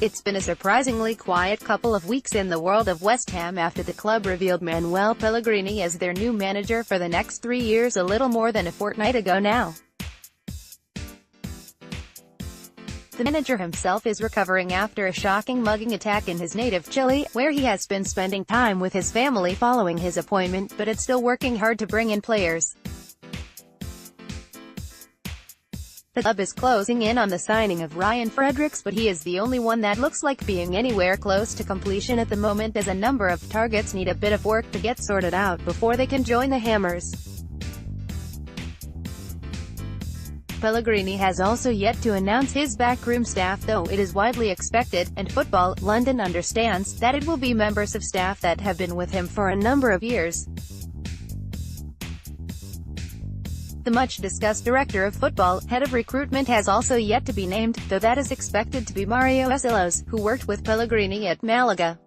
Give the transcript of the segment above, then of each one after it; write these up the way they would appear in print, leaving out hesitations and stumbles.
It's been a surprisingly quiet couple of weeks in the world of West Ham after the club revealed Manuel Pellegrini as their new manager for the next 3 years a little more than a fortnight ago now. The manager himself is recovering after a shocking mugging attack in his native Chile, where he has been spending time with his family following his appointment, but it's still working hard to bring in players. The club is closing in on the signing of Ryan Fredericks, but he is the only one that looks like being anywhere close to completion at the moment, as a number of targets need a bit of work to get sorted out before they can join the Hammers. Pellegrini has also yet to announce his backroom staff, though it is widely expected, and Football London understands, that it will be members of staff that have been with him for a number of years. The much-discussed director of football, head of recruitment, has also yet to be named, though that is expected to be Mario Pellegrini, who worked with Pellegrini at Malaga.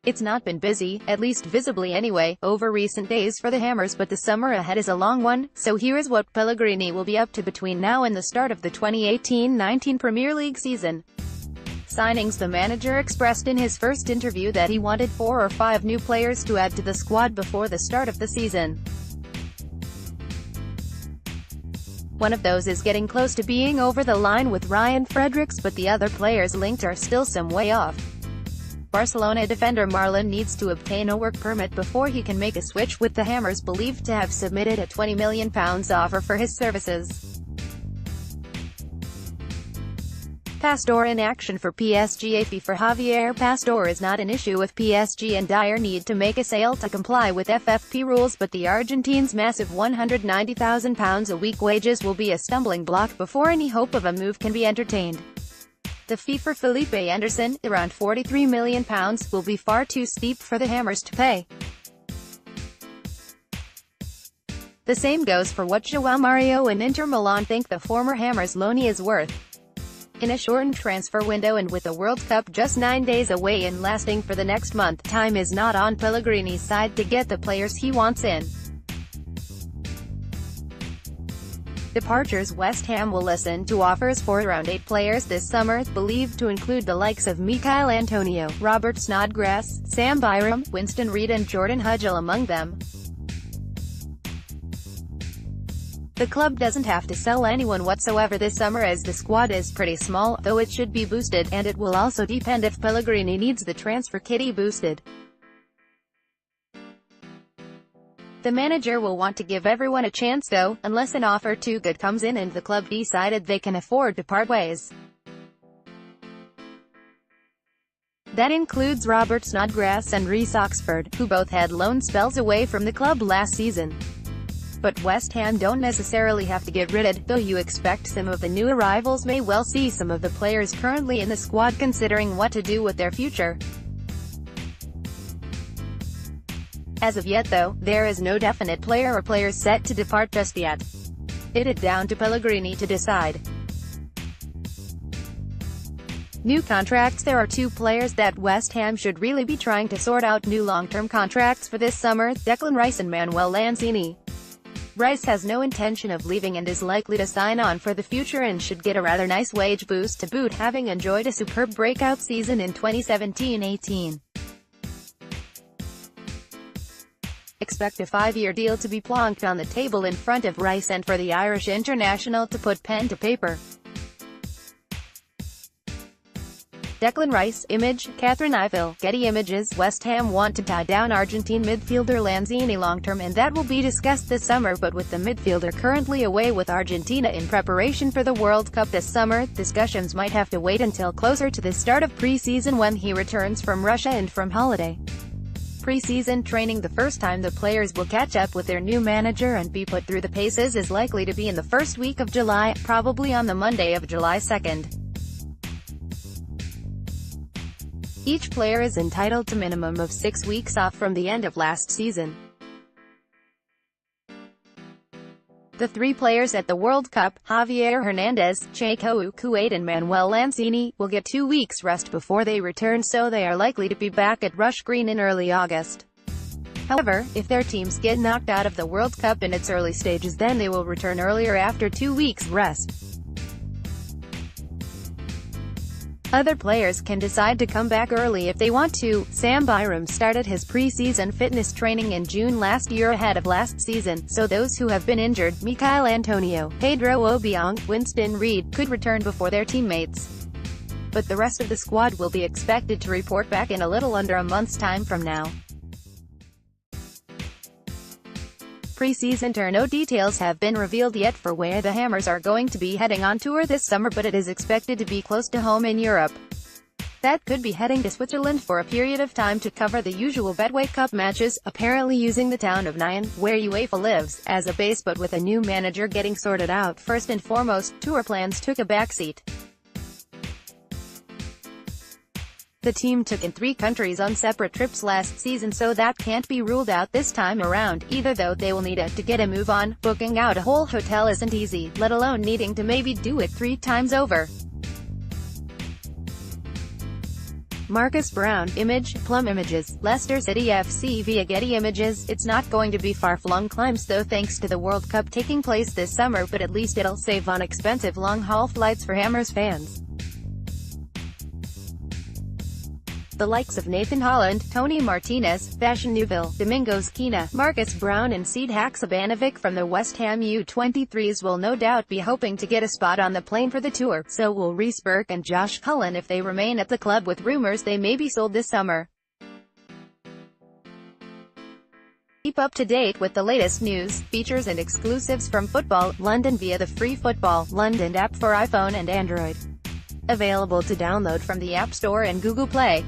It's not been busy, at least visibly anyway, over recent days for the Hammers, but the summer ahead is a long one, so here is what Pellegrini will be up to between now and the start of the 2018-19 Premier League season. Signings. The manager expressed in his first interview that he wanted 4 or 5 new players to add to the squad before the start of the season. One of those is getting close to being over the line with Ryan Fredericks, but the other players linked are still some way off. Barcelona defender Marlon needs to obtain a work permit before he can make a switch, with the Hammers believed to have submitted a £20 million offer for his services. Pastore in action for PSG. A fee for Javier Pastore is not an issue if PSG and Dyer need to make a sale to comply with FFP rules, but the Argentine's massive £190,000 a week wages will be a stumbling block before any hope of a move can be entertained. The fee for Felipe Anderson, around £43 million, will be far too steep for the Hammers to pay. The same goes for what João Mario and Inter Milan think the former Hammers loanee is worth. In a shortened transfer window and with the World Cup just 9 days away and lasting for the next month, time is not on Pellegrini's side to get the players he wants in. Departures. West Ham will listen to offers for around 8 players this summer, believed to include the likes of Michail Antonio, Robert Snodgrass, Sam Byram, Winston Reid and Jordan Hugill among them. The club doesn't have to sell anyone whatsoever this summer, as the squad is pretty small, though it should be boosted, and it will also depend if Pellegrini needs the transfer kitty boosted. The manager will want to give everyone a chance though, unless an offer too good comes in and the club decided they can afford to part ways. That includes Robert Snodgrass and Reece Oxford, who both had loan spells away from the club last season. But West Ham don't necessarily have to get rid of, though you expect some of the new arrivals may well see some of the players currently in the squad considering what to do with their future. As of yet though, there is no definite player or players set to depart just yet. It is down to Pellegrini to decide. New contracts. There are 2 players that West Ham should really be trying to sort out new long-term contracts for this summer: Declan Rice and Manuel Lanzini. Rice has no intention of leaving and is likely to sign on for the future and should get a rather nice wage boost to boot, having enjoyed a superb breakout season in 2017-18. Expect a 5-year deal to be plonked on the table in front of Rice and for the Irish international to put pen to paper. Declan Rice. Image, Catherine Iville, Getty Images. West Ham want to tie down Argentine midfielder Lanzini long-term, and that will be discussed this summer, but with the midfielder currently away with Argentina in preparation for the World Cup this summer, discussions might have to wait until closer to the start of pre-season when he returns from Russia and from holiday. Pre-season training. The first time the players will catch up with their new manager and be put through the paces is likely to be in the first week of July, probably on the Monday of July 2nd. Each player is entitled to minimum of 6 weeks off from the end of last season. The 3 players at the World Cup, Javier Hernandez, Cheiko Kuwait and Manuel Lanzini, will get 2 weeks rest before they return, so they are likely to be back at Rush Green in early August. However, if their teams get knocked out of the World Cup in its early stages, then they will return earlier after 2 weeks rest. Other players can decide to come back early if they want to. Sam Byram started his pre-season fitness training in June last year ahead of last season, so those who have been injured, Michail Antonio, Pedro Obiang, Winston Reed, could return before their teammates. But the rest of the squad will be expected to report back in a little under a month's time from now. Pre-season tour. No details have been revealed yet for where the Hammers are going to be heading on tour this summer, but it is expected to be close to home in Europe. That could be heading to Switzerland for a period of time to cover the usual Betway Cup matches, apparently using the town of Nyon, where UEFA lives, as a base. But with a new manager getting sorted out first and foremost, tour plans took a backseat. The team took in 3 countries on separate trips last season, so that can't be ruled out this time around, either, though they will need to get a move on. Booking out a whole hotel isn't easy, let alone needing to maybe do it 3 times over. Marcus Brown, Image, Plum Images, Leicester City FC via Getty Images. It's not going to be far-flung climbs though, thanks to the World Cup taking place this summer, but at least it'll save on expensive long-haul flights for Hammers fans. The likes of Nathan Holland, Tony Martinez, Fashion Neuville, Domingos Quina, Marcus Brown and Sead Haksabanovic from the West Ham U23s will no doubt be hoping to get a spot on the plane for the tour. So will Reece Burke and Josh Cullen if they remain at the club, with rumors they may be sold this summer. Keep up to date with the latest news, features and exclusives from Football London via the free Football London app for iPhone and Android. Available to download from the App Store and Google Play.